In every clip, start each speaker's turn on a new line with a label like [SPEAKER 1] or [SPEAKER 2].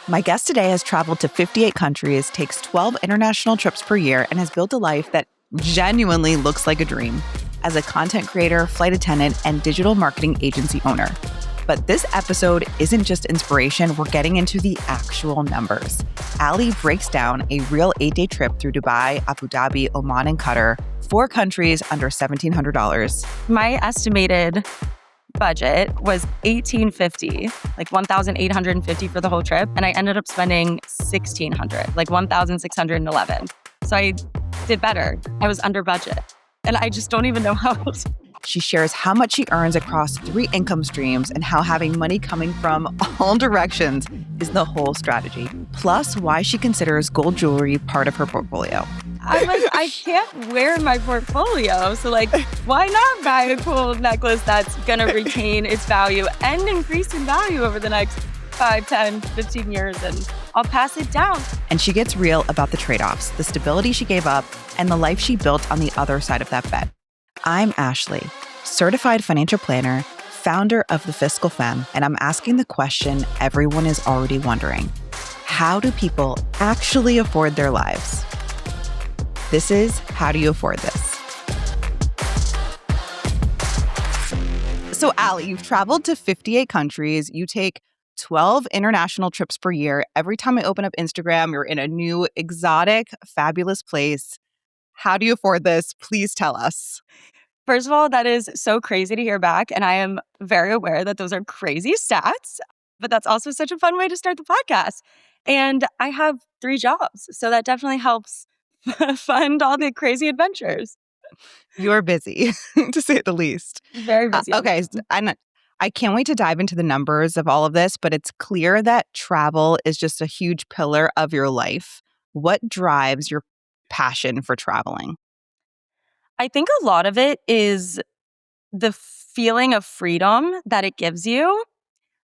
[SPEAKER 1] My guest today has traveled to 58 countries, takes 12 international trips per year, and has built a life that genuinely looks like a dream as a content creator, flight attendant, and digital marketing agency owner. But this episode isn't just inspiration, we're getting into the actual numbers. Allie breaks down a real 8-day trip through Dubai, Abu Dhabi, Oman, and Qatar, 4 countries under $1,700.
[SPEAKER 2] My estimated budget was $1,850, like $1,850 for the whole trip. And I ended up spending $1,600, like $1,611. So I did better. I was under budget. And I just don't even know how.
[SPEAKER 1] She shares how much she earns across 3 income streams and how having money coming from all directions is the whole strategy. Plus, why she considers gold jewelry part of her portfolio.
[SPEAKER 2] I'm like, I can't wear my portfolio. So like, why not buy a cool necklace that's going to retain its value and increase in value over the next 5, 10, 15 years, and I'll pass it down.
[SPEAKER 1] And she gets real about the trade-offs, the stability she gave up, and the life she built on the other side of that bet. I'm Ashley, certified financial planner, founder of The Fiscal Femme, and I'm asking the question everyone is already wondering. How do people actually afford their lives? This is How Do You Afford This? So Allie, you've traveled to 58 countries. You take 12 international trips per year. Every time I open up Instagram, you're in a new, exotic, fabulous place. How do you afford this? Please tell us.
[SPEAKER 2] First of all, that is so crazy to hear back. And I am very aware that those are crazy stats, but that's also such a fun way to start the podcast. And I have 3 jobs. So that definitely helps fund all the crazy adventures.
[SPEAKER 1] You're busy, to say the least.
[SPEAKER 2] Very busy.
[SPEAKER 1] Okay. I can't wait to dive into the numbers of all of this, but it's clear that travel is just a huge pillar of your life. What drives your passion for traveling?
[SPEAKER 2] I think a lot of it is the feeling of freedom that it gives you.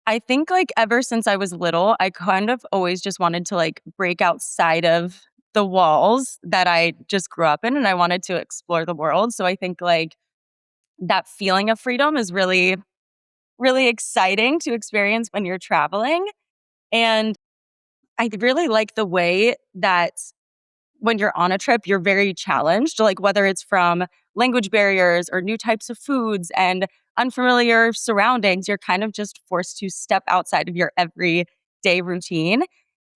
[SPEAKER 2] I think like ever since I was little, I kind of always just wanted to like break outside of the walls that I just grew up in, and I wanted to explore the world. So I think like that feeling of freedom is really, really exciting to experience when you're traveling. And I really like the way that when you're on a trip, you're very challenged, like whether it's from language barriers or new types of foods and unfamiliar surroundings, you're kind of just forced to step outside of your everyday routine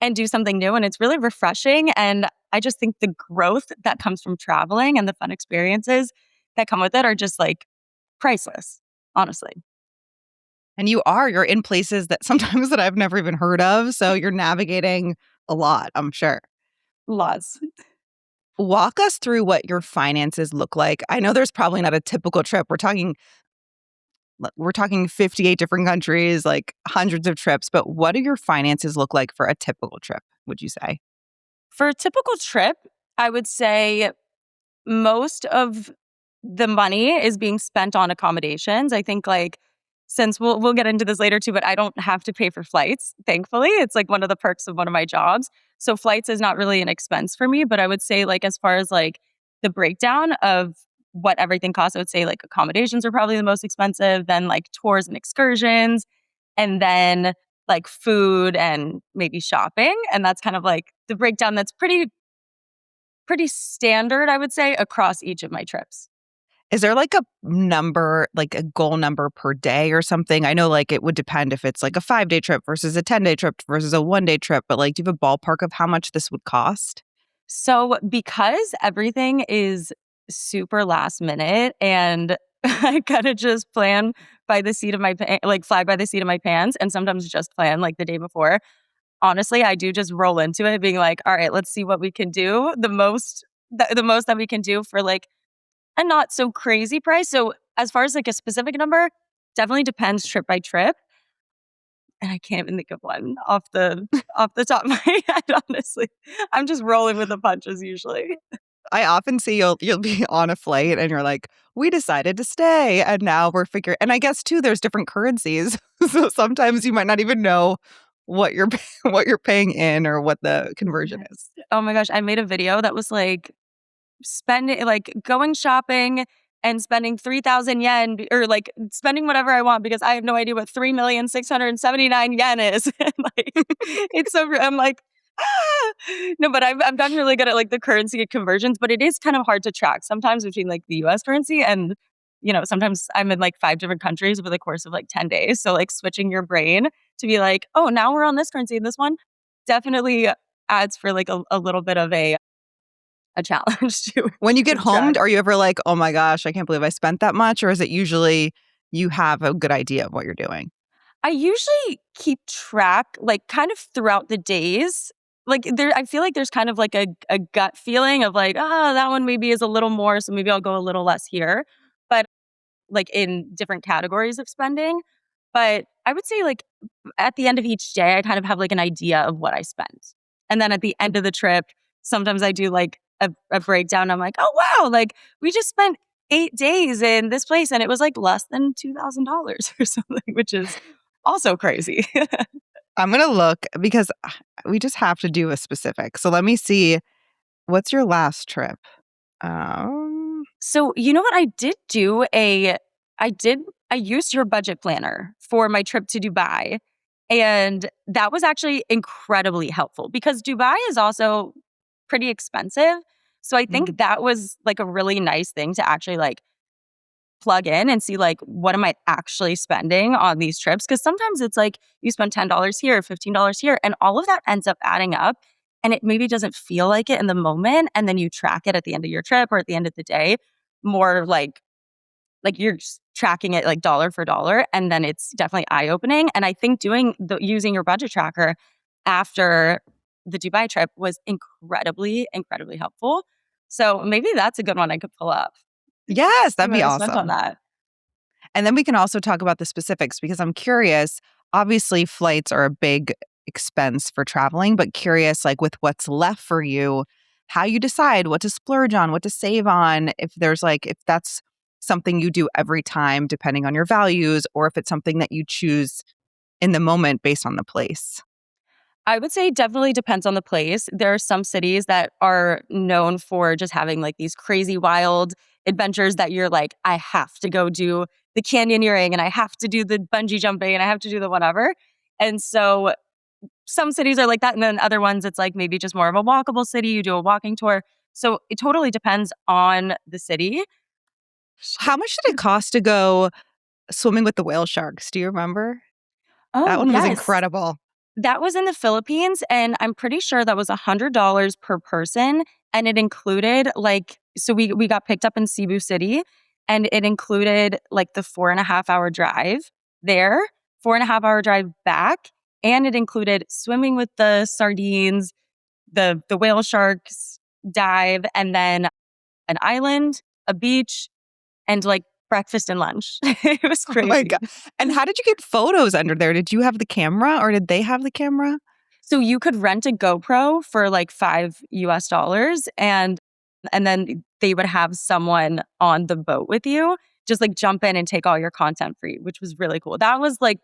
[SPEAKER 2] and do something new. And it's really refreshing. And I just think the growth that comes from traveling and the fun experiences that come with it are just like priceless, honestly.
[SPEAKER 1] And you're in places that sometimes that I've never even heard of. So you're navigating a lot, I'm sure.
[SPEAKER 2] Lots.
[SPEAKER 1] Walk us through what your finances look like. I know there's probably not a typical trip. We're talking 58 different countries, like hundreds of trips, but what do your finances look like for a typical trip, would you say?
[SPEAKER 2] For a typical trip, I would say most of the money is being spent on accommodations. I think like since we'll get into this later too, but I don't have to pay for flights, thankfully. It's like one of the perks of one of my jobs. So flights is not really an expense for me, but I would say like as far as like the breakdown of what everything costs, I would say like accommodations are probably the most expensive, then like tours and excursions, and then like food and maybe shopping. And that's kind of like the breakdown that's pretty standard, I would say, across each of my trips.
[SPEAKER 1] Is there like a number, like a goal number per day or something? I know like it would depend if it's like a 5-day trip versus a 10-day trip versus a 1-day trip, but like do you have a ballpark of how much this would cost?
[SPEAKER 2] So because everything is super last minute and I gotta just plan by the seat of my like fly by the seat of my pants, and sometimes just plan like the day before. Honestly, I do just roll into it being like, all right, let's see what we can do. The most that we can do for like a not so crazy price. So as far as like a specific number, definitely depends trip by trip. And I can't even think of one off the top of my head, honestly. I'm just rolling with the punches usually.
[SPEAKER 1] I often see you'll be on a flight and you're like, we decided to stay and now we're figuring. And I guess too, there's different currencies, so sometimes you might not even know what you're paying in or what the conversion is.
[SPEAKER 2] Oh my gosh, I made a video that was like spending like going shopping and spending 3,000 yen or like spending whatever I want because I have no idea what 3,679 yen is. And, like, it's so, I'm like, ah! No, but I've gotten really good at like the currency conversions, but it is kind of hard to track sometimes between like the US currency and, sometimes I'm in like 5 different countries over the course of like 10 days. So like switching your brain to be like, oh, now we're on this currency and this one definitely adds for like a little bit of a challenge to
[SPEAKER 1] When you get home,
[SPEAKER 2] track.
[SPEAKER 1] are you ever like, oh my gosh, I can't believe I spent that much? Or is it usually you have a good idea of what you're doing?
[SPEAKER 2] I usually keep track, like, kind of throughout the days. Like, I feel like there's kind of like a gut feeling of like, that one maybe is a little more, so maybe I'll go a little less here. But like in different categories of spending. But I would say like at the end of each day, I kind of have like an idea of what I spent. And then at the end of the trip, sometimes I do like a breakdown. I'm like, oh wow, like we just spent 8 days in this place and it was like less than $2,000 or something, which is also crazy.
[SPEAKER 1] I'm going to look because we just have to do a specific. So let me see. What's your last trip?
[SPEAKER 2] So, you know what? I used your budget planner for my trip to Dubai. And that was actually incredibly helpful because Dubai is also pretty expensive. So I think that was like a really nice thing to actually like plug in and see like what am I actually spending on these trips, because sometimes it's like you spend $10 here, $15 here, and all of that ends up adding up and it maybe doesn't feel like it in the moment, and then you track it at the end of your trip or at the end of the day more like you're just tracking it like dollar for dollar, and then it's definitely eye-opening. And I think using your budget tracker after the Dubai trip was incredibly helpful. So maybe that's a good one I could pull up.
[SPEAKER 1] Yes,
[SPEAKER 2] See
[SPEAKER 1] that'd
[SPEAKER 2] what
[SPEAKER 1] be
[SPEAKER 2] I spent on
[SPEAKER 1] awesome.
[SPEAKER 2] that.
[SPEAKER 1] And then we can also talk about the specifics because I'm curious. Obviously, flights are a big expense for traveling, but curious, like with what's left for you, how you decide what to splurge on, what to save on, if that's something you do every time, depending on your values, or if it's something that you choose in the moment based on the place.
[SPEAKER 2] I would say it definitely depends on the place. There are some cities that are known for just having like these crazy wild adventures that you're like, I have to go do the canyoneering and I have to do the bungee jumping and I have to do the whatever. And so some cities are like that. And then other ones, it's like maybe just more of a walkable city. You do a walking tour. So it totally depends on the city.
[SPEAKER 1] How much did it cost to go swimming with the whale sharks? Do you remember? That
[SPEAKER 2] Oh,
[SPEAKER 1] one was
[SPEAKER 2] yes.
[SPEAKER 1] incredible.
[SPEAKER 2] That was in the Philippines, and I'm pretty sure that was $100 per person, and it included, like, so we got picked up in Cebu City, and it included, like, the 4.5-hour drive there, 4.5-hour drive back, and it included swimming with the sardines, the whale sharks dive, and then an island, a beach, and, like, breakfast and lunch. It was
[SPEAKER 1] Oh my
[SPEAKER 2] crazy.
[SPEAKER 1] god. And how did you get photos under there? Did you have the camera or did they have the camera?
[SPEAKER 2] So you could rent a GoPro for like $5 and then they would have someone on the boat with you, just like jump in and take all your content for you, which was really cool. That was like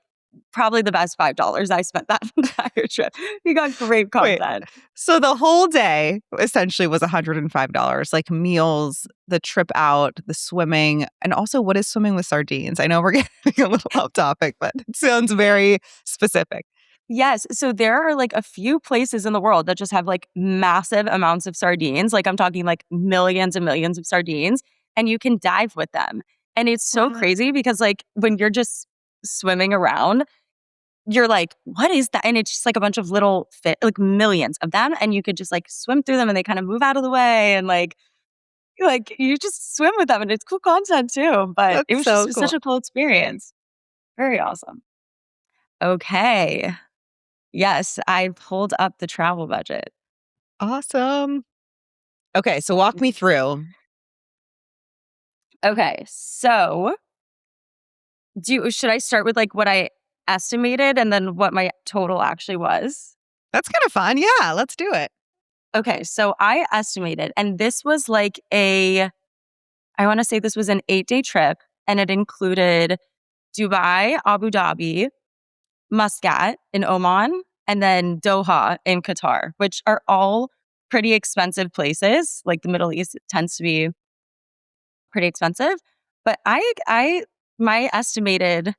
[SPEAKER 2] probably the best $5 I spent that entire trip. We got great
[SPEAKER 1] Wait.
[SPEAKER 2] content.
[SPEAKER 1] So the whole day essentially was $105, like meals, the trip out, the swimming, and also what is swimming with sardines? I know we're getting a little off topic, but it sounds very specific.
[SPEAKER 2] Yes. So there are like a few places in the world that just have like massive amounts of sardines. Like I'm talking like millions and millions of sardines, and you can dive with them. And it's so
[SPEAKER 1] What?
[SPEAKER 2] crazy because like when you're just swimming around, you're like, what is that? And it's just like a bunch of little fit, like millions of them. And you could just like swim through them and they kind of move out of the way. And like you just swim with them and it's cool content too. But
[SPEAKER 1] That's
[SPEAKER 2] it
[SPEAKER 1] so
[SPEAKER 2] was
[SPEAKER 1] cool.
[SPEAKER 2] such a cool experience. Very awesome. Okay. Yes, I pulled up the travel budget.
[SPEAKER 1] Awesome. Okay, so walk me through.
[SPEAKER 2] Okay, so should I start with like what I estimated and then what my total actually was?
[SPEAKER 1] That's kind of fun. Yeah, let's do it.
[SPEAKER 2] Okay, so I estimated, and this was like I want to say this was an 8-day trip, and it included Dubai, Abu Dhabi, Muscat in Oman, and then Doha in Qatar, which are all pretty expensive places. Like the Middle East tends to be pretty expensive. But my estimated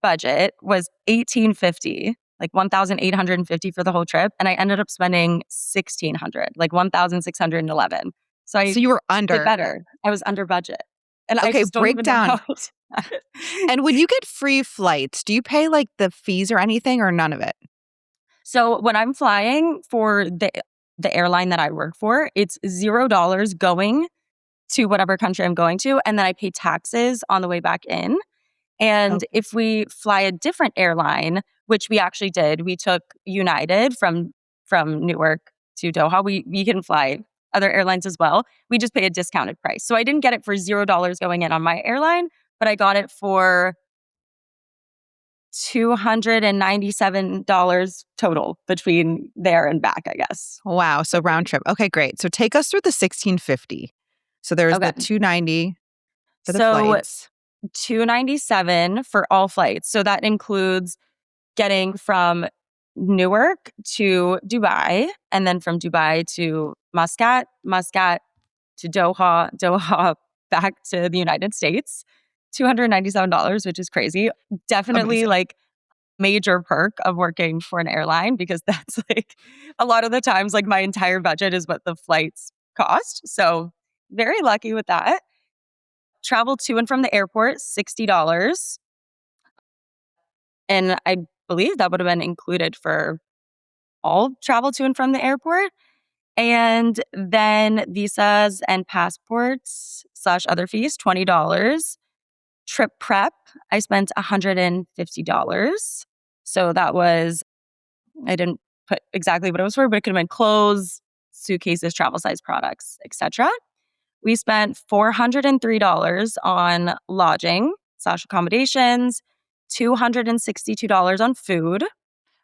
[SPEAKER 2] budget was $1,850, like $1,850 for the whole trip, and I ended up spending $1,600, like $1,611. So I
[SPEAKER 1] So you were
[SPEAKER 2] did
[SPEAKER 1] under.
[SPEAKER 2] better. I was under budget, and I
[SPEAKER 1] Okay,
[SPEAKER 2] just don't
[SPEAKER 1] break
[SPEAKER 2] even know how.
[SPEAKER 1] down. And when you get free flights, do you pay like the fees or anything or none of it?
[SPEAKER 2] So when I'm flying for the airline that I work for, it's $0 going to whatever country I'm going to, and then I pay taxes on the way back in. And
[SPEAKER 1] Okay.
[SPEAKER 2] if we fly a different airline, which we actually did, we took United from Newark to Doha. We can fly other airlines as well. We just pay a discounted price. So I didn't get it for $0 going in on my airline, but I got it for $297 total between there and back, I guess.
[SPEAKER 1] Wow. So round trip. Okay, great. So take us through the 1650. So there's the
[SPEAKER 2] Okay.
[SPEAKER 1] 290 for the
[SPEAKER 2] So
[SPEAKER 1] flights.
[SPEAKER 2] 297 for all flights. So that includes getting from Newark to Dubai, and then from Dubai to Muscat, Muscat to Doha, Doha back to the United States. $297, which is crazy. Definitely
[SPEAKER 1] Amazing.
[SPEAKER 2] like major perk of working for an airline, because that's like a lot of the times like my entire budget is what the flights cost. So very lucky with that. Travel to and from the airport, $60. And I believe that would have been included for all travel to and from the airport. And then visas and passports / other fees, $20. Trip prep, I spent $150. So that was, I didn't put exactly what it was for, but it could have been clothes, suitcases, travel size products, etc. We spent $403 on lodging / accommodations, $262 on food,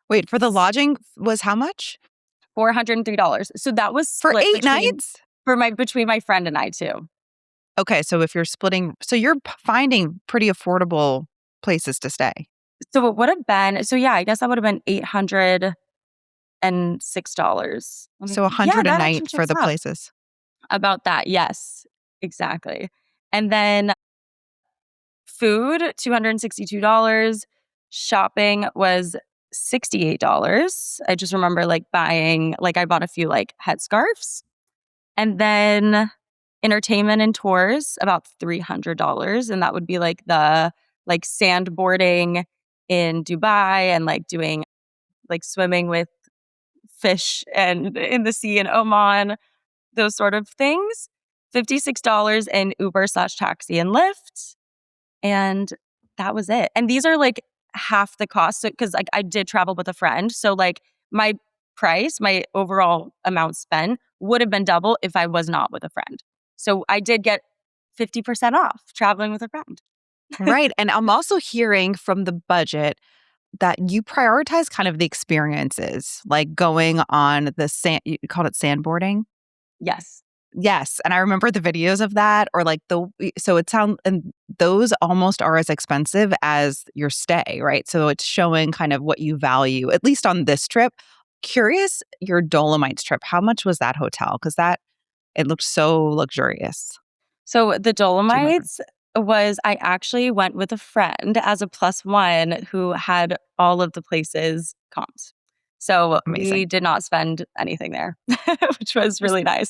[SPEAKER 1] Wait, for the lodging was how much?
[SPEAKER 2] $403. So that was
[SPEAKER 1] For
[SPEAKER 2] split
[SPEAKER 1] 8 nights?
[SPEAKER 2] between my friend and I too.
[SPEAKER 1] Okay, so if you're splitting, so you're finding pretty affordable places to stay.
[SPEAKER 2] So it would have been, so yeah, I guess that would have been $806.
[SPEAKER 1] So
[SPEAKER 2] Yeah,
[SPEAKER 1] 100 a
[SPEAKER 2] that
[SPEAKER 1] night
[SPEAKER 2] actually
[SPEAKER 1] for
[SPEAKER 2] checks
[SPEAKER 1] the
[SPEAKER 2] out.
[SPEAKER 1] places.
[SPEAKER 2] About that, yes, exactly. And then food, $262. Shopping was $68. I just remember like buying, like I bought a few like headscarves. And then entertainment and tours, about $300. And that would be like the like sandboarding in Dubai and like doing like swimming with fish and in the sea in Oman, those sort of things. $56 in Uber / taxi and Lyft. And that was it. And these are like half the cost. So, because like I did travel with a friend. So like my price, my overall amount spent would have been double if I was not with a friend. So I did get 50% off traveling with a friend.
[SPEAKER 1] Right. And I'm also hearing from the budget that you prioritize kind of the experiences, like going on the sand, you called it sandboarding?
[SPEAKER 2] Yes.
[SPEAKER 1] Yes, and I remember the videos of that or like so it sound and those almost are as expensive as your stay, right? So it's showing kind of what you value, at least on this trip. Curious, your Dolomites trip, how much was that hotel? Because that it looked so luxurious
[SPEAKER 2] So the
[SPEAKER 1] 200.
[SPEAKER 2] Dolomites was, I actually went with a friend as a +1 who had all of the places comped. So we
[SPEAKER 1] Amazing.
[SPEAKER 2] did not spend anything there, which was
[SPEAKER 1] Just
[SPEAKER 2] really nice.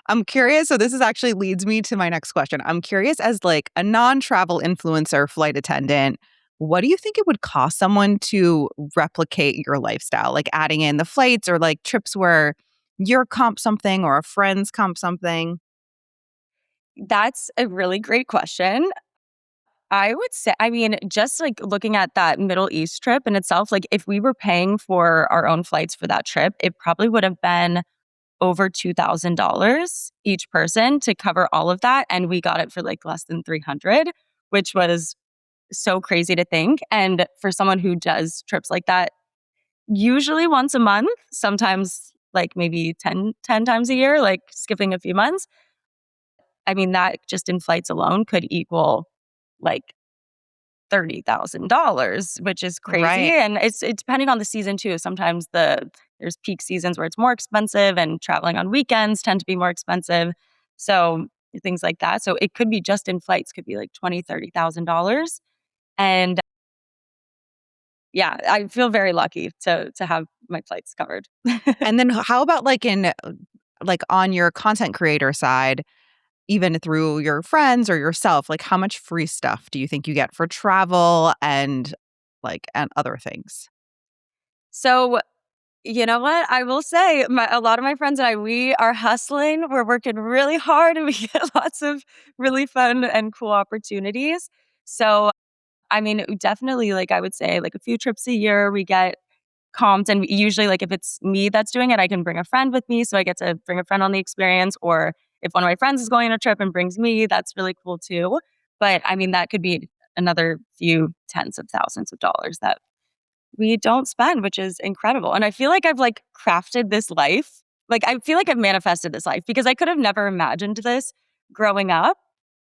[SPEAKER 1] I'm curious, so this is actually leads me to my next question. I'm curious as like a non-travel influencer flight attendant, what do you think it would cost someone to replicate your lifestyle? Like adding in the flights or like trips where you're comp something or a friend's comp something?
[SPEAKER 2] That's a really great question. I would say, I mean, just like looking at that Middle East trip in itself, like if we were paying for our own flights for that trip, it probably would have been over $2,000 each person to cover all of that. And we got it for like less than 300, which was so crazy to think. And for someone who does trips like that, usually once a month, sometimes like maybe ten times a year, like skipping a few months. I mean, that just in flights alone could equal like $30,000, which is crazy.
[SPEAKER 1] Right.
[SPEAKER 2] And it's depending on the season too. Sometimes there's peak seasons where it's more expensive, and traveling on weekends tend to be more expensive. So things like that. So it could be just in flights, could be like $20,000, $30,000. And yeah, I feel very lucky to have my flights covered.
[SPEAKER 1] And then how about like like on your content creator side, even through your friends or yourself, like how much free stuff do you think you get for travel and and other things?
[SPEAKER 2] So you know what? I will say a lot of my friends and I, we are hustling. We're working really hard and we get lots of really fun and cool opportunities. So, I mean, definitely, like I would say, like a few trips a year, we get comped. And usually, like if it's me that's doing it, I can bring a friend with me. So I get to bring a friend on the experience. Or if one of my friends is going on a trip and brings me, that's really cool too. But I mean, that could be another few tens of thousands of dollars that we don't spend, which is incredible. And I feel like I've like crafted this life. Like I feel like I've manifested this life because I could have never imagined this growing up.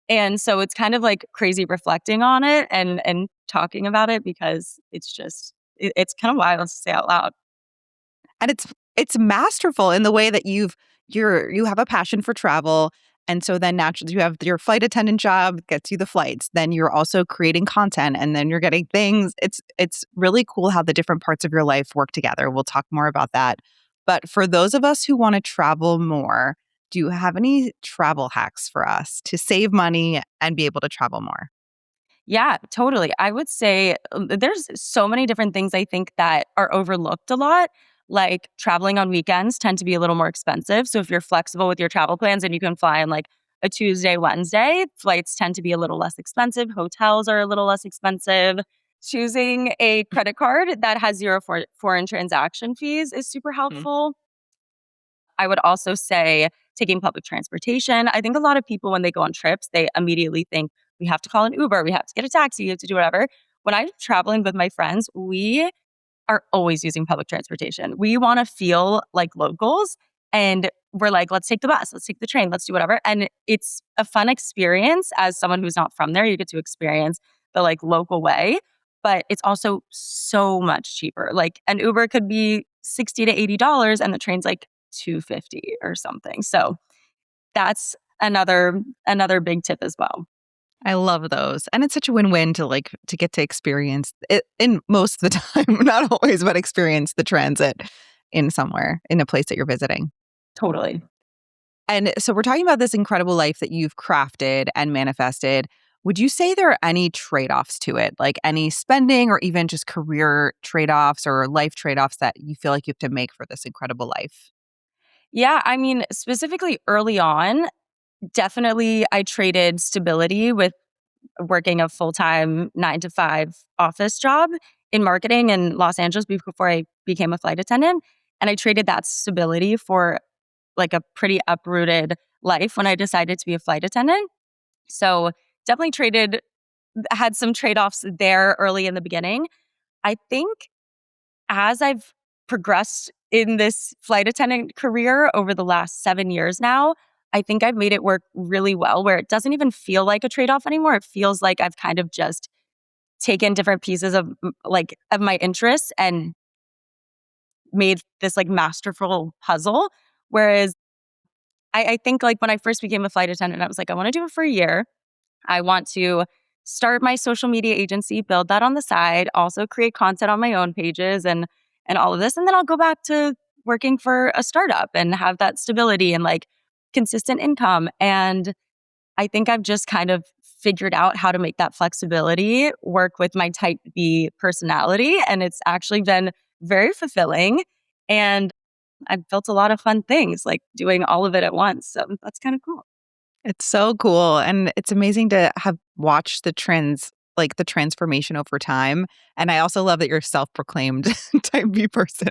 [SPEAKER 2] And so it's kind of like crazy reflecting on it and talking about it because it's kind of wild to say out loud.
[SPEAKER 1] And it's masterful in the way that you have a passion for travel, and so then naturally you have your flight attendant job gets you the flights. Then you're also creating content, and then you're getting things. It's really cool how the different parts of your life work together. We'll talk more about that. But for those of us who want to travel more, do you have any travel hacks for us to save money and be able to travel more?
[SPEAKER 2] Yeah, totally. I would say there's so many different things I think that are overlooked a lot. Like traveling on weekends tend to be a little more expensive. So if you're flexible with your travel plans and you can fly on like a Tuesday, Wednesday, flights tend to be a little less expensive. Hotels are a little less expensive. Choosing a credit card that has zero foreign transaction fees is super helpful. I would also say taking public transportation. I think a lot of people, when they go on trips, they immediately think we have to call an Uber, we have to get a taxi, we have to do whatever. When I'm traveling with my friends, we are always using public transportation. We want to feel like locals. And we're like, let's take the bus, let's take the train, let's do whatever. And it's a fun experience as someone who's not from there. You get to experience the like local way, but it's also so much cheaper. Like an Uber could be $60 to $80 and the train's like 250 or something. So that's another big tip as well.
[SPEAKER 1] I love those. And it's such a win-win to get to experience it in most of the time, not always, but experience the transit in somewhere, in a place that you're visiting.
[SPEAKER 2] Totally.
[SPEAKER 1] And so we're talking about this incredible life that you've crafted and manifested. Would you say there are any trade-offs to it? Like any spending or even just career trade-offs or life trade-offs that you feel like you have to make for this incredible life?
[SPEAKER 2] Yeah, I mean, specifically early on, definitely I traded stability with working a full-time 9 to 5 office job in marketing in Los Angeles before I became a flight attendant. And I traded that stability for like a pretty uprooted life when I decided to be a flight attendant. So definitely had some trade-offs there early in the beginning. I think as I've progressed in this flight attendant career over the last 7 years now, I think I've made it work really well where it doesn't even feel like a trade off anymore. It feels like I've kind of just taken different pieces of of my interests and made this like masterful puzzle. Whereas I think like when I first became a flight attendant, I was like, I want to do it for a year. I want to start my social media agency, build that on the side, also create content on my own pages and all of this. And then I'll go back to working for a startup and have that stability and like consistent income. And I think I've just kind of figured out how to make that flexibility work with my type B personality. And it's actually been very fulfilling. And I've built a lot of fun things, like doing all of it at once. So that's kind of cool.
[SPEAKER 1] It's so cool, and it's amazing to have watched the trends, like the transformation over time, and I also love that you're self-proclaimed type B person.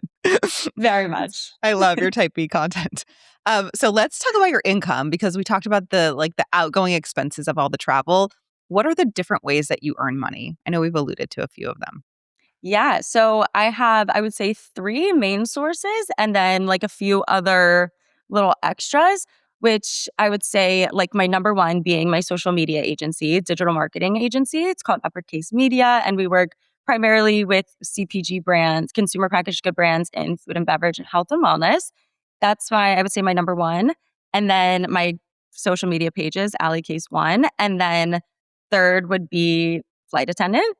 [SPEAKER 2] Very much.
[SPEAKER 1] I love your type B content. So let's talk about your income because we talked about the outgoing expenses of all the travel. What are the different ways that you earn money? I know we've alluded to a few of them.
[SPEAKER 2] Yeah. So I have, I would say, three main sources and then like a few other little extras, which I would say, like my number one being my social media agency, digital marketing agency. It's called Uppercase Media. And we work primarily with CPG brands, consumer packaged good brands in food and beverage and health and wellness. That's why I would say my number one. And then my social media pages, Allie Case One. And then third would be flight attendant.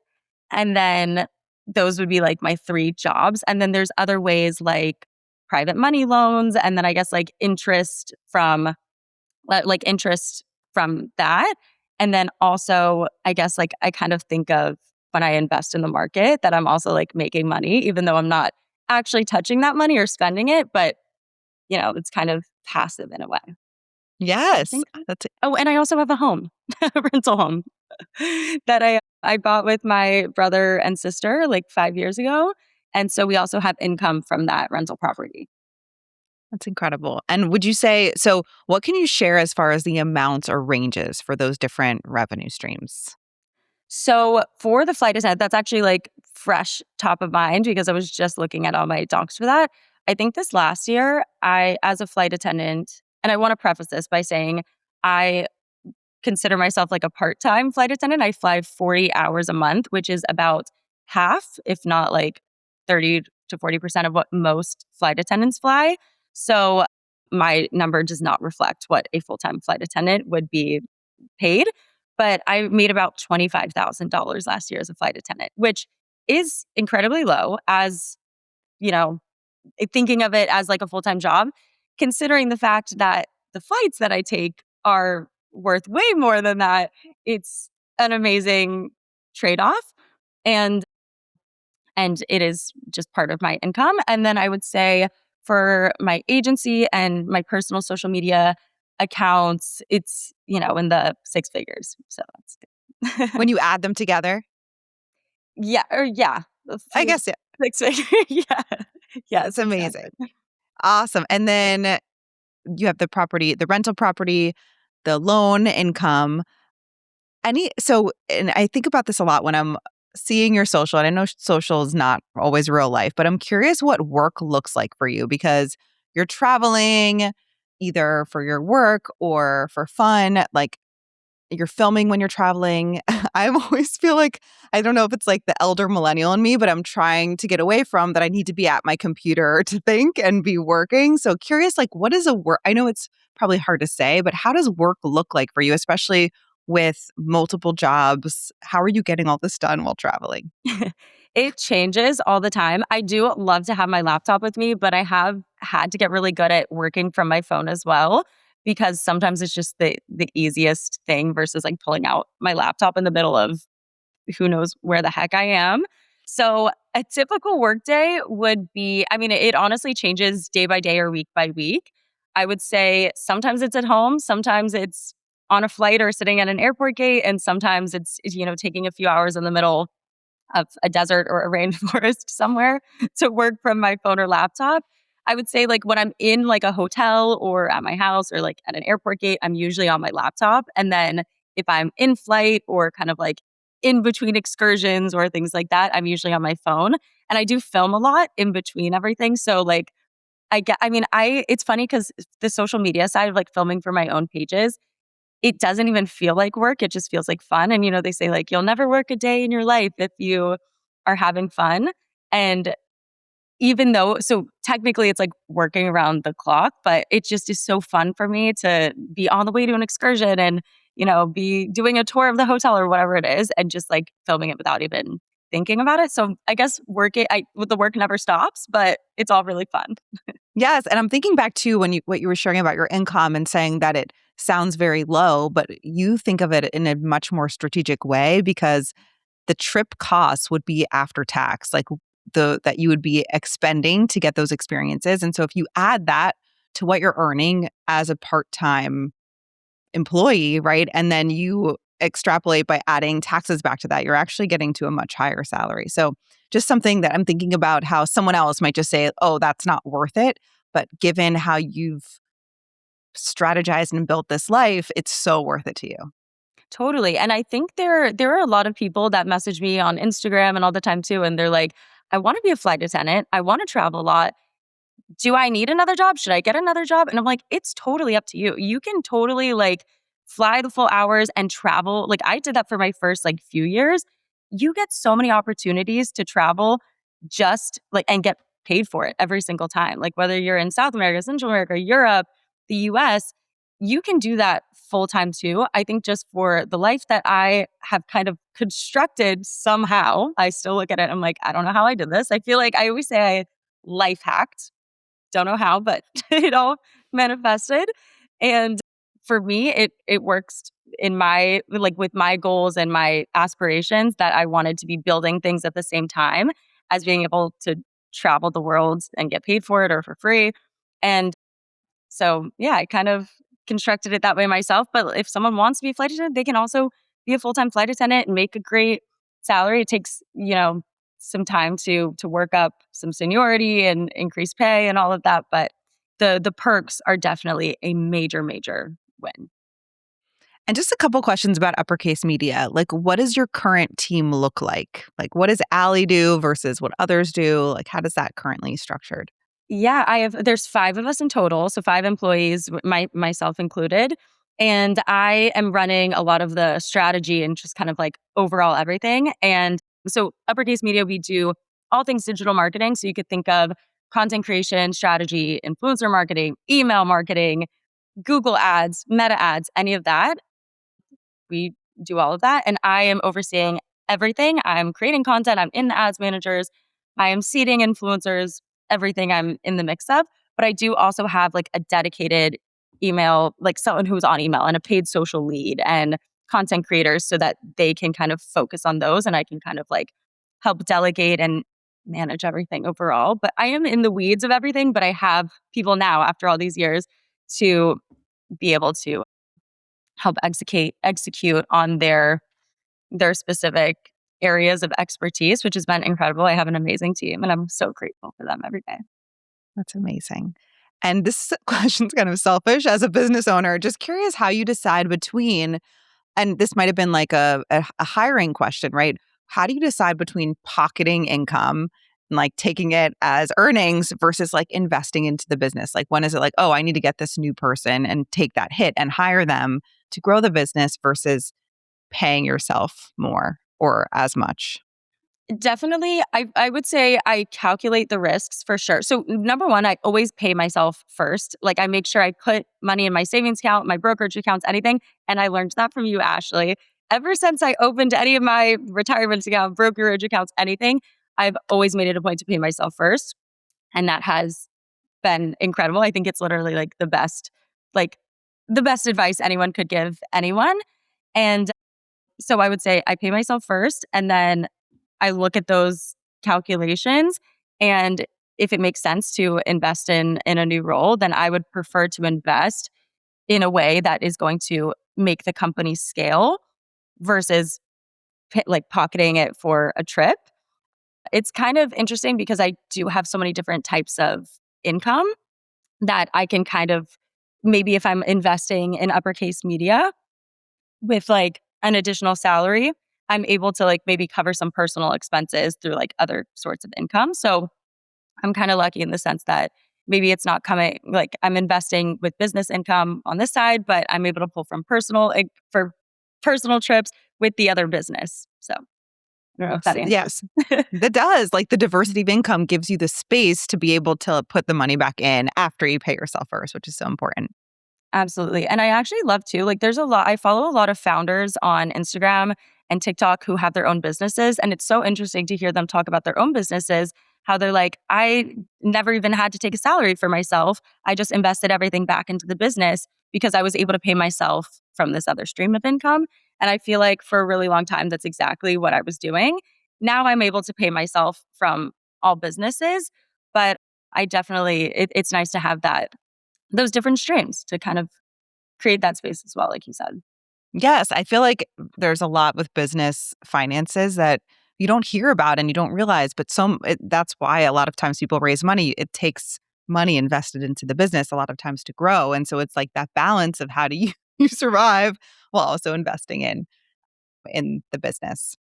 [SPEAKER 2] And then those would be like my 3 jobs. And then there's other ways like private money loans. And then I guess interest from that. And then also, I guess like I kind of think of when I invest in the market that I'm also like making money, even though I'm not actually touching that money or spending it, but it's kind of passive in a way. I
[SPEAKER 1] Yes.
[SPEAKER 2] think. Oh, and I also have a home, a rental home that I bought with my brother and sister like 5 years ago. And so we also have income from that rental property.
[SPEAKER 1] That's incredible. And would you say, so what can you share as far as the amounts or ranges for those different revenue streams?
[SPEAKER 2] So for the flight attendant, that's actually like fresh top of mind because I was just looking at all my docs for that. I think this last year, as a flight attendant, and I want to preface this by saying I consider myself like a part-time flight attendant. I fly 40 hours a month, which is about half, if not like 30 to 40% of what most flight attendants fly. So my number does not reflect what a full-time flight attendant would be paid. But I made about $25,000 last year as a flight attendant, which is incredibly low as, you know, thinking of it as like a full-time job, considering the fact that the flights that I take are worth way more than that. It's an amazing trade-off. And it is just part of my income. And then I would say for my agency and my personal social media accounts, it's, in the 6 figures. So that's good.
[SPEAKER 1] When you add them together?
[SPEAKER 2] Yeah, a
[SPEAKER 1] I
[SPEAKER 2] few
[SPEAKER 1] guess, yeah,
[SPEAKER 2] 6 figures. Yeah. Yes,
[SPEAKER 1] that's amazing.
[SPEAKER 2] exactly.
[SPEAKER 1] Awesome. And then you have the property, the rental property, the loan income. And I think about this a lot when I'm seeing your social, and I know social is not always real life, but I'm curious what work looks like for you because you're traveling either for your work or for fun. Like you're filming when you're traveling. I always feel like, I don't know if it's like the elder millennial in me, but I'm trying to get away from that. I need to be at my computer to think and be working. So curious, like what is a work? I know it's probably hard to say, but how does work look like for you, especially with multiple jobs? How are you getting all this done while traveling?
[SPEAKER 2] It changes all the time. I do love to have my laptop with me, but I have had to get really good at working from my phone as well because sometimes it's just the easiest thing versus like pulling out my laptop in the middle of who knows where the heck I am. So a typical workday would be, I mean, it honestly changes day by day or week by week. I would say sometimes it's at home, sometimes it's on a flight or sitting at an airport gate, and sometimes it's, taking a few hours in the middle of a desert or a rainforest somewhere to work from my phone or laptop. I would say like when I'm in like a hotel or at my house or like at an airport gate, I'm usually on my laptop. And then if I'm in flight or kind of like in between excursions or things like that, I'm usually on my phone. And I do film a lot in between everything. So like it's funny because the social media side of like filming for my own pages, it doesn't even feel like work. It just feels like fun. And, they say like, you'll never work a day in your life if you are having fun. And even though, so technically it's like working around the clock, but it just is so fun for me to be on the way to an excursion and, be doing a tour of the hotel or whatever it is and just like filming it without even thinking about it. So I guess the work never stops, but it's all really fun.
[SPEAKER 1] Yes, and I'm thinking back to what you were sharing about your income and saying that it sounds very low, but you think of it in a much more strategic way because the trip costs would be after tax, like the that you would be expending to get those experiences. And so if you add that to what you're earning as a part-time employee, right? And then you extrapolate by adding taxes back to that, you're actually getting to a much higher salary. So just something that I'm thinking about how someone else might just say, oh, that's not worth it. But given how you've strategized and built this life, it's so worth it to you.
[SPEAKER 2] Totally. And I think there are a lot of people that message me on Instagram and all the time too. And they're like, I want to be a flight attendant. I want to travel a lot. Do I need another job? Should I get another job? And I'm like, it's totally up to you. You can totally like fly the full hours and travel. Like I did that for my first like few years. You get so many opportunities to travel just like and get paid for it every single time. Like whether you're in South America, Central America, Europe, the US, you can do that full time too. I think just for the life that I have kind of constructed somehow, I still look at it. I'm like, I don't know how I did this. I feel like I always say I life hacked. Don't know how, but it all manifested. And for me, it works in my like with my goals and my aspirations that I wanted to be building things at the same time as being able to travel the world and get paid for it or for free. And so, yeah, I kind of constructed it that way myself. But if someone wants to be a flight attendant, they can also be a full-time flight attendant and make a great salary. It takes, some time to work up some seniority and increase pay and all of that. But the perks are definitely a major, major win.
[SPEAKER 1] And just a couple questions about Uppercase Media. Like, what does your current team look like? Like, what does Allie do versus what others do? Like, how does that currently structured?
[SPEAKER 2] Yeah, there's 5 of us in total, so 5 employees, myself included, and I am running a lot of the strategy and just kind of like overall everything. And so Uppercase Media, we do all things digital marketing. So you could think of content creation, strategy, influencer marketing, email marketing, Google ads, meta ads, any of that. We do all of that. And I am overseeing everything. I'm creating content. I'm in the ads managers. I am seeding influencers, everything I'm in the mix of. But I do also have like a dedicated email, like someone who's on email and a paid social lead and content creators so that they can kind of focus on those and I can kind of like help delegate and manage everything overall. But I am in the weeds of everything, but I have people now after all these years to be able to help execute on their specific areas of expertise, which has been incredible. I have an amazing team and I'm so grateful for them every day.
[SPEAKER 1] That's amazing. And this question's kind of selfish as a business owner. Just curious how you decide between, and this might have been like a hiring question, right? How do you decide between pocketing income and like taking it as earnings versus like investing into the business? Like, when is it like, oh, I need to get this new person and take that hit and hire them to grow the business versus paying yourself more or as much?
[SPEAKER 2] Definitely, I would say I calculate the risks for sure. So number one, I always pay myself first. Like I make sure I put money in my savings account, my brokerage accounts, anything. And I learned that from you, Ashley. Ever since I opened any of my retirement account, brokerage accounts, anything, I've always made it a point to pay myself first. And that has been incredible. I think it's literally like the best advice anyone could give anyone. And so I would say I pay myself first and then I look at those calculations, and if it makes sense to invest in a new role, then I would prefer to invest in a way that is going to make the company scale versus like pocketing it for a trip. It's kind of interesting because I do have so many different types of income that I can kind of maybe if I'm investing in Uppercase Media with like an additional salary, I'm able to like maybe cover some personal expenses through like other sorts of income. So I'm kind of lucky in the sense that maybe it's not coming like I'm investing with business income on this side, but I'm able to pull from personal for personal trips with the other business. So I don't know if that answers.
[SPEAKER 1] Yes, that does. Like, the diversity of income gives you the space to be able to put the money back in after you pay yourself first, which is so important.
[SPEAKER 2] Absolutely. And I actually love too, like I follow a lot of founders on Instagram and TikTok who have their own businesses. And it's so interesting to hear them talk about their own businesses, how they're like, I never even had to take a salary for myself. I just invested everything back into the business because I was able to pay myself from this other stream of income. And I feel like for a really long time, that's exactly what I was doing. Now I'm able to pay myself from all businesses, but I definitely, it's nice to have those different streams to kind of create that space as well, like you said.
[SPEAKER 1] Yes, I feel like there's a lot with business finances that you don't hear about and you don't realize, but that's why a lot of times people raise money. It takes money invested into the business a lot of times to grow. And so it's like that balance of how do you, you survive while also investing in the business.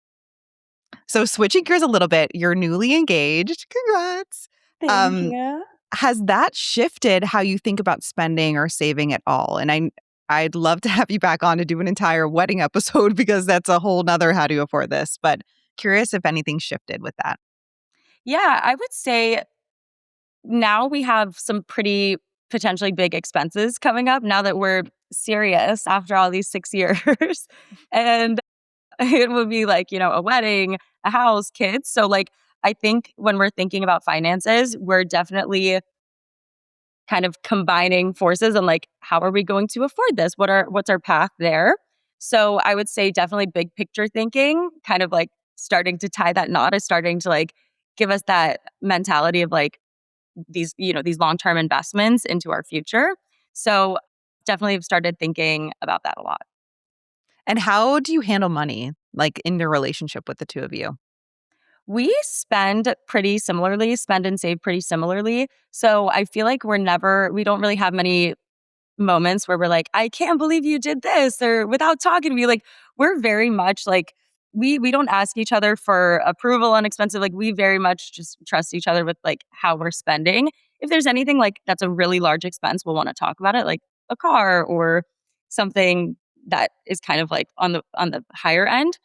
[SPEAKER 1] So switching gears a little bit, you're newly engaged. Congrats.
[SPEAKER 2] Thank
[SPEAKER 1] Um,
[SPEAKER 2] you.
[SPEAKER 1] has that shifted how you think about spending or saving at all? And I'd love to have you back on to do an entire wedding episode because that's a whole nother how do you afford this. But curious if anything shifted with that.
[SPEAKER 2] Yeah, I would say now we have some pretty potentially big expenses coming up now that we're serious after all these 6 years. And it would be like, a wedding, a house, kids. So like, I think when we're thinking about finances, we're definitely kind of combining forces and like, how are we going to afford this? What's our path there? So I would say definitely big picture thinking, kind of like starting to tie that knot is starting to like give us that mentality of like these long-term investments into our future. So definitely have started thinking about that a lot.
[SPEAKER 1] And how do you handle money, like in your relationship with the two of you?
[SPEAKER 2] We spend pretty similarly, spend and save pretty similarly. So I feel like we don't really have many moments where we're like, I can't believe you did this, or without talking to me. Like, we're very much like, we don't ask each other for approval on expensive. Like, we very much just trust each other with like how we're spending. If there's anything like that's a really large expense, we'll want to talk about it, like a car or something that is kind of like on the higher end.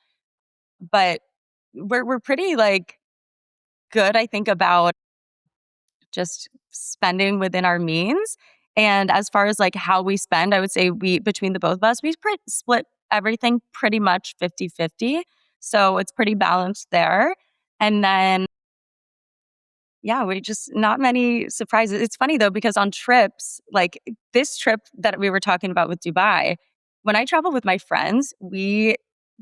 [SPEAKER 2] But we're pretty like good, I think, about just spending within our means. And as far as like how we spend, I would say between the both of us, split everything pretty much 50-50. So it's pretty balanced there. And then, yeah, we just not many surprises. It's funny though, because on trips, like this trip that we were talking about with Dubai, when I travel with my friends, we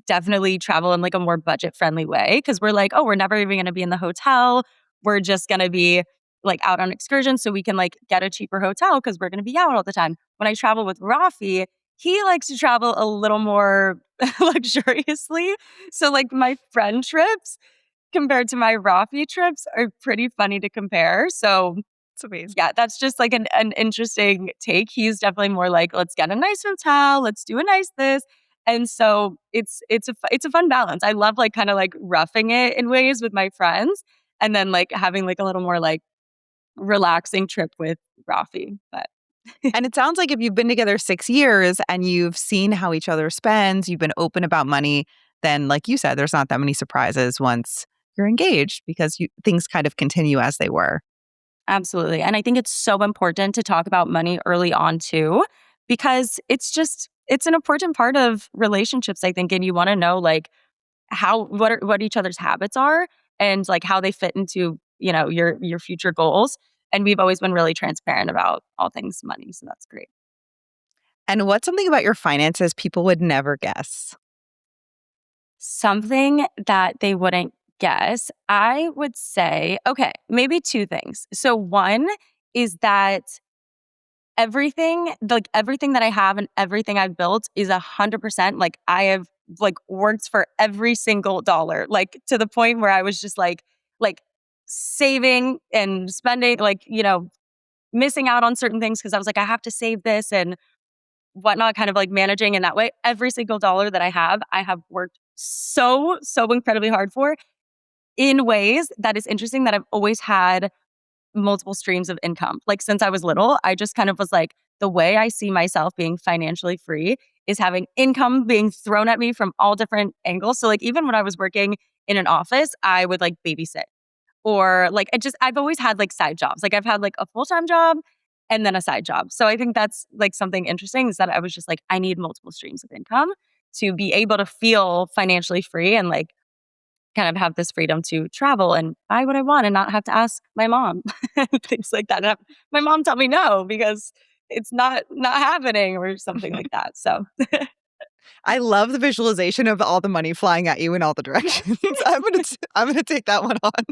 [SPEAKER 2] definitely travel in like a more budget friendly way because we're like, oh, we're never even going to be in the hotel. We're just going to be like out on excursions so we can like get a cheaper hotel because we're going to be out all the time. When I travel with Rafi, he likes to travel a little more luxuriously. So like my friend trips compared to my Rafi trips are pretty funny to compare. So
[SPEAKER 1] It's amazing.
[SPEAKER 2] yeah, that's just like an interesting take. He's definitely more like, let's get a nice hotel, let's do a nice this. And so it's a fun balance. I love like kind of like roughing it in ways with my friends and then like having like a little more like relaxing trip with Rafi. But
[SPEAKER 1] And it sounds like if you've been together 6 years and you've seen how each other spends, you've been open about money, then like you said, there's not that many surprises once you're engaged because things kind of continue as they were.
[SPEAKER 2] absolutely. And I think it's so important to talk about money early on too, because it's an important part of relationships, I think. And you want to know like what each other's habits are and like how they fit into, your future goals. And we've always been really transparent about all things money. So that's great.
[SPEAKER 1] And what's something about your finances people would never guess?
[SPEAKER 2] Something that they wouldn't guess, I would say, okay, maybe two things. So one is that everything that I have and everything I've built is 100% like I have like worked for every single dollar, like to the point where I was just like saving and spending, like, missing out on certain things because I was like, I have to save this and whatnot, kind of like managing in that way. Every single dollar that I have worked so incredibly hard for in ways that is interesting that I've always had multiple streams of income. Like since I was little, I just kind of was like, the way I see myself being financially free is having income being thrown at me from all different angles. So like even when I was working in an office, I would like babysit or like I've always had like side jobs. Like I've had like a full-time job and then a side job. So I think that's like something interesting is that I was just like, I need multiple streams of income to be able to feel financially free and like kind of have this freedom to travel and buy what I want and not have to ask my mom things like that. And have my mom tell me no because it's not happening or something like that. So
[SPEAKER 1] I love the visualization of all the money flying at you in all the directions. I'm gonna take that one on.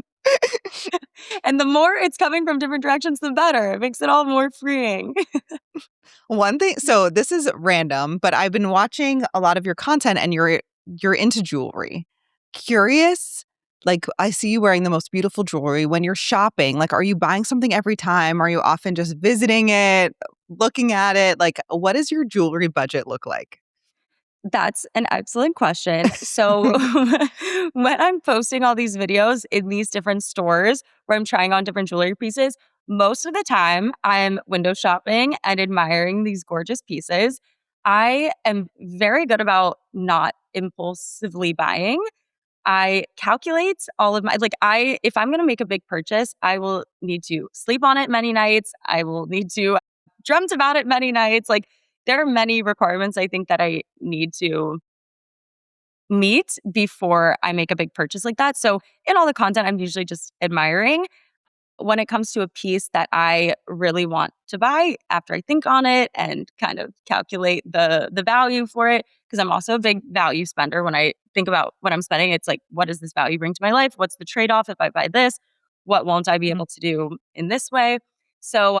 [SPEAKER 2] and the more it's coming from different directions, the better. It makes it all more freeing.
[SPEAKER 1] One thing, so this is random, but I've been watching a lot of your content and you're into jewelry. Curious, like I see you wearing the most beautiful jewelry when you're shopping. Like, are you buying something every time? Are you often just visiting it, looking at it? Like, what does your jewelry budget look like?
[SPEAKER 2] That's an excellent question. So, when I'm posting all these videos in these different stores where I'm trying on different jewelry pieces, most of the time I'm window shopping and admiring these gorgeous pieces. I am very good about not impulsively buying. I calculate all of my if I'm going to make a big purchase, I will need to sleep on it many nights. I will need to dreamt about it many nights. Like there are many requirements I think that I need to meet before I make a big purchase like that. So in all the content, I'm usually just admiring. When it comes to a piece that I really want to buy, after I think on it and kind of calculate the value for it, because I'm also a big value spender. When I think about what I'm spending, it's like, what does this value bring to my life? What's the trade-off if I buy this? What won't I be able to do in this way? So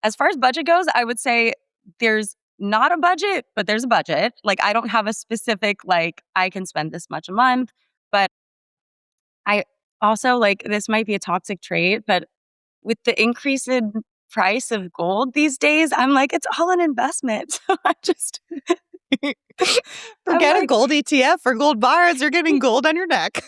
[SPEAKER 2] as far as budget goes, I would say there's not a budget, but there's a budget. Like I don't have a specific, like I can spend this much a month, but I also like this might be a toxic trait, but with the increase in price of gold these days, I'm like, it's all an investment. So I just, I'm
[SPEAKER 1] Forget a
[SPEAKER 2] like,
[SPEAKER 1] gold ETF or gold bars. You're getting gold on your neck.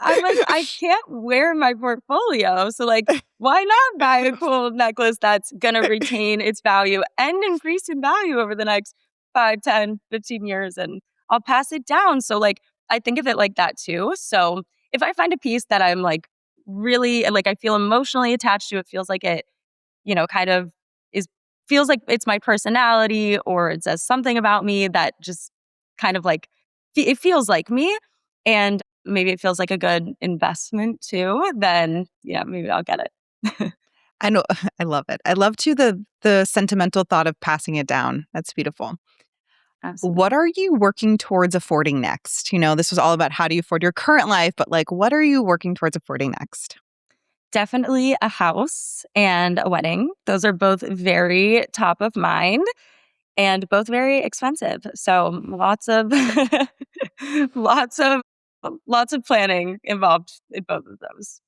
[SPEAKER 2] I'm like, I can't wear my portfolio. So like, why not buy a cool necklace that's going to retain its value and increase in value over the next 5, 10, 15 years and I'll pass it down. So like, I think of it like that too. So if I find a piece that I'm like really like, I feel emotionally attached to, it feels like it, kind of is, feels like it's my personality or it says something about me that just kind of like, it feels like me. And maybe it feels like a good investment too, then yeah, maybe I'll get it.
[SPEAKER 1] I know. I love it. I love too the sentimental thought of passing it down. That's beautiful.
[SPEAKER 2] Absolutely.
[SPEAKER 1] What are you working towards affording next? This was all about how do you afford your current life, but like, what are you working towards affording next?
[SPEAKER 2] Definitely a house and a wedding. Those are both very top of mind and both very expensive. So lots of lots of lots of planning involved in both of those.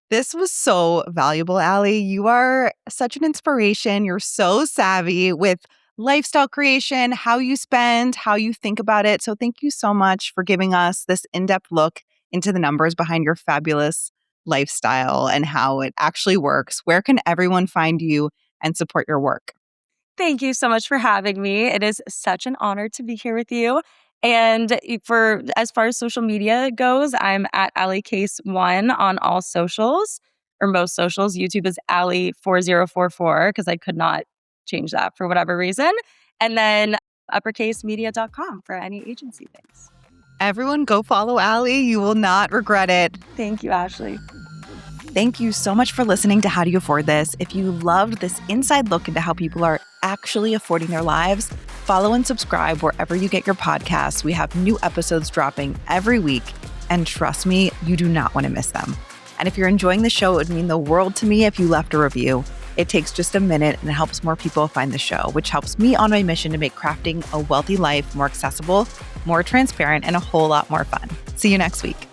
[SPEAKER 1] This was so valuable, Allie. You are such an inspiration. You're so savvy with lifestyle creation, how you spend, how you think about it. So thank you so much for giving us this in-depth look into the numbers behind your fabulous lifestyle and how it actually works. Where can everyone find you and support your work?
[SPEAKER 2] Thank you so much for having me. It is such an honor to be here with you. And for as far as social media goes, I'm at Alleycase1 on all socials or most socials. YouTube is Allie4044 because I could not change that for whatever reason. And then uppercasemedia.com for any agency things.
[SPEAKER 1] Everyone go follow Allie. You will not regret it.
[SPEAKER 2] Thank you, Ashley.
[SPEAKER 1] Thank you so much for listening to How Do You Afford This? If you loved this inside look into how people are actually affording their lives, follow and subscribe wherever you get your podcasts. We have new episodes dropping every week. And trust me, you do not want to miss them. And if you're enjoying the show, it would mean the world to me if you left a review. It takes just a minute and it helps more people find the show, which helps me on my mission to make crafting a wealthy life more accessible, more transparent, and a whole lot more fun. See you next week.